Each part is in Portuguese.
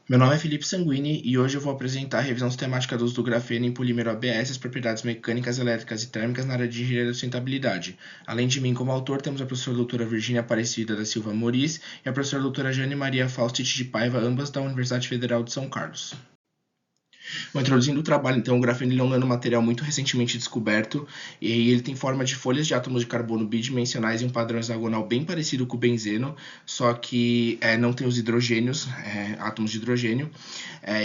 Meu nome é Felipe Sanguini e hoje eu vou apresentar a revisão sistemática do uso do grafeno em polímero ABS, as propriedades mecânicas, elétricas e térmicas na área de engenharia da sustentabilidade. Além de mim, como autor, temos a professora doutora Virgínia Aparecida da Silva Moris e a professora doutora Jane Maria Faustich de Paiva, ambas da Universidade Federal de São Carlos. Bom, introduzindo o trabalho, então, o grafeno é um nanomaterial muito recentemente descoberto e ele tem forma de folhas de átomos de carbono bidimensionais em um padrão hexagonal bem parecido com o benzeno, só que não tem os hidrogênios, átomos de hidrogênio,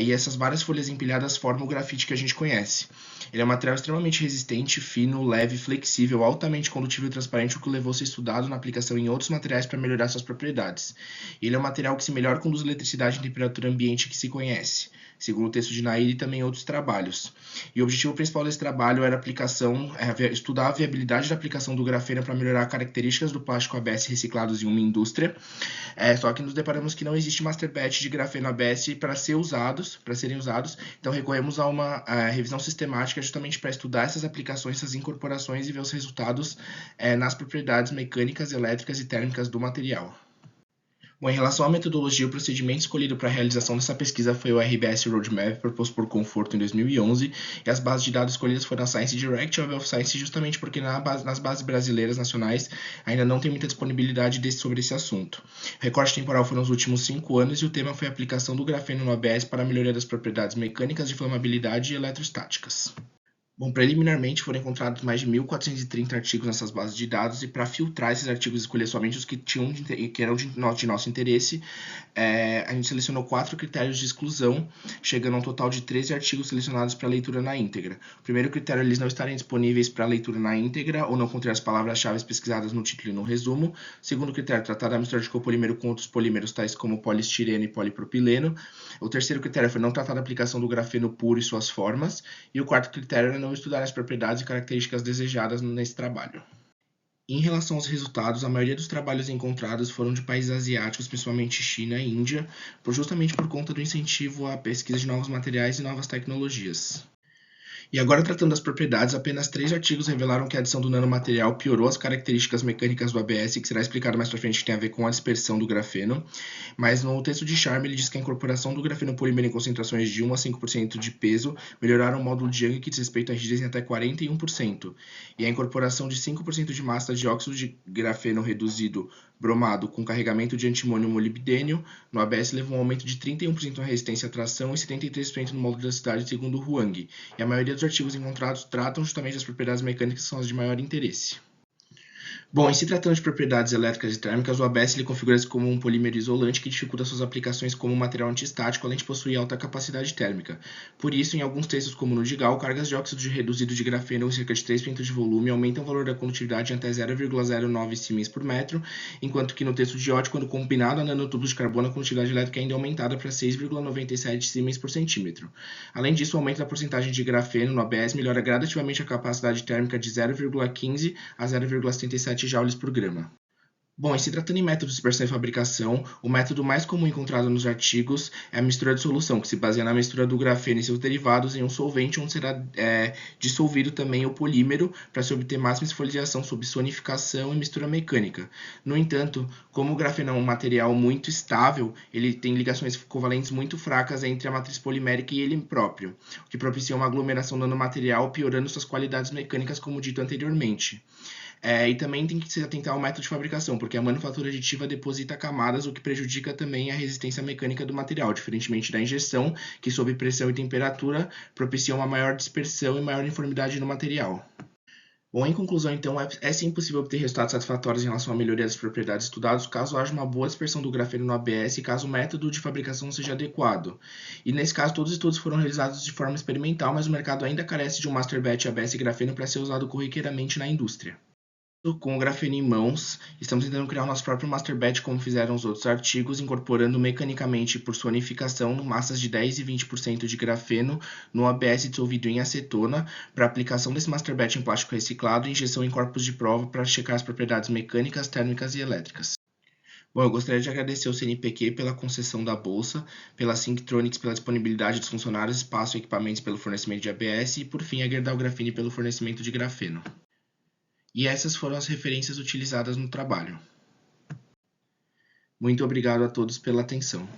e essas várias folhas empilhadas formam o grafite que a gente conhece. Ele é um material extremamente resistente, fino, leve, flexível, altamente condutível e transparente, o que levou a ser estudado na aplicação em outros materiais para melhorar suas propriedades. Ele é um material que se melhor conduz a eletricidade em temperatura ambiente que se conhece, segundo o texto de Nair e também outros trabalhos. E o objetivo principal desse trabalho era estudar a viabilidade da aplicação do grafeno para melhorar características do plástico ABS reciclados em uma indústria. Só que nos deparamos que não existe master batch de grafeno ABS para serem usados, então recorremos a uma revisão sistemática justamente para estudar essas aplicações, essas incorporações e ver os resultados nas propriedades mecânicas, elétricas e térmicas do material. Bom, em relação à metodologia, o procedimento escolhido para a realização dessa pesquisa foi o RBS Roadmap, proposto por Conforto em 2011, e as bases de dados escolhidas foram a Science Direct e a Web of Science, justamente porque nas bases brasileiras nacionais ainda não tem muita disponibilidade sobre esse assunto. O recorte temporal foram os últimos 5 anos e o tema foi a aplicação do grafeno no ABS para a melhoria das propriedades mecânicas de flamabilidade e eletrostáticas. Bom, preliminarmente foram encontrados mais de 1.430 artigos nessas bases de dados e para filtrar esses artigos e escolher somente os que eram de nosso interesse, a gente selecionou 4 critérios de exclusão, chegando a um total de 13 artigos selecionados para leitura na íntegra. O primeiro critério, eles não estarem disponíveis para leitura na íntegra ou não conter as palavras-chave pesquisadas no título e no resumo. O segundo critério, tratar da mistura de copolímero com outros polímeros, tais como poliestireno e polipropileno. O terceiro critério foi não tratar da aplicação do grafeno puro e suas formas. E o quarto critério era não estudar as propriedades e características desejadas nesse trabalho. Em relação aos resultados, a maioria dos trabalhos encontrados foram de países asiáticos, principalmente China e Índia, justamente por conta do incentivo à pesquisa de novos materiais e novas tecnologias. E agora, tratando das propriedades, apenas 3 artigos revelaram que a adição do nanomaterial piorou as características mecânicas do ABS, que será explicado mais para frente, que tem a ver com a dispersão do grafeno. Mas no texto de Sharma, ele diz que a incorporação do grafeno polímero em concentrações de 1 a 5% de peso melhoraram o módulo de Young, que diz respeito à rigidez em até 41%. E a incorporação de 5% de massa de óxido de grafeno reduzido bromado com carregamento de antimônio molibdênio no ABS levou a um aumento de 31% na resistência à tração e 73% no módulo da cidade, segundo Huang. E a maioria dos artigos encontrados tratam justamente das propriedades mecânicas que são as de maior interesse. Bom, em se tratando de propriedades elétricas e térmicas, o ABS ele configura-se como um polímero isolante que dificulta suas aplicações como material antistático, além de possuir alta capacidade térmica. Por isso, em alguns textos, como no Digal, cargas de óxido reduzido de grafeno em cerca de 3% de volume aumentam o valor da condutividade em até 0,09 siemens por metro, enquanto que no texto de Ott, quando combinado a nanotubos de carbono, a condutividade elétrica ainda é aumentada para 6,97 siemens por centímetro. Além disso, o aumento da porcentagem de grafeno no ABS melhora gradativamente a capacidade térmica de 0,15 a 0,77 joules por grama. Bom, e se tratando em métodos de dispersão e fabricação, o método mais comum encontrado nos artigos é a mistura de solução, que se baseia na mistura do grafeno e seus derivados em um solvente, onde será dissolvido também o polímero para se obter máxima esfoliação sob sonificação e mistura mecânica. No entanto, como o grafeno é um material muito estável, ele tem ligações covalentes muito fracas entre a matriz polimérica e ele próprio, o que propicia uma aglomeração nanomaterial, piorando suas qualidades mecânicas, como dito anteriormente. E também tem que se atentar ao método de fabricação, porque a manufatura aditiva deposita camadas, o que prejudica também a resistência mecânica do material, diferentemente da injeção, que sob pressão e temperatura propicia uma maior dispersão e maior uniformidade no material. Bom, em conclusão, então, é sim possível obter resultados satisfatórios em relação à melhoria das propriedades estudadas, caso haja uma boa dispersão do grafeno no ABS e caso o método de fabricação seja adequado. E nesse caso, todos os estudos foram realizados de forma experimental, mas o mercado ainda carece de um master batch ABS e grafeno para ser usado corriqueiramente na indústria. Com o grafeno em mãos, estamos tentando criar o nosso próprio master batch, como fizeram os outros artigos, incorporando mecanicamente por sonificação massas de 10 e 20% de grafeno no ABS dissolvido em acetona, para aplicação desse master batch em plástico reciclado e injeção em corpos de prova para checar as propriedades mecânicas, térmicas e elétricas. Bom, eu gostaria de agradecer ao CNPq pela concessão da bolsa, pela Synctronics pela disponibilidade dos funcionários, espaço e equipamentos pelo fornecimento de ABS e, por fim, a Gerdau Graphene pelo fornecimento de grafeno. E essas foram as referências utilizadas no trabalho. Muito obrigado a todos pela atenção.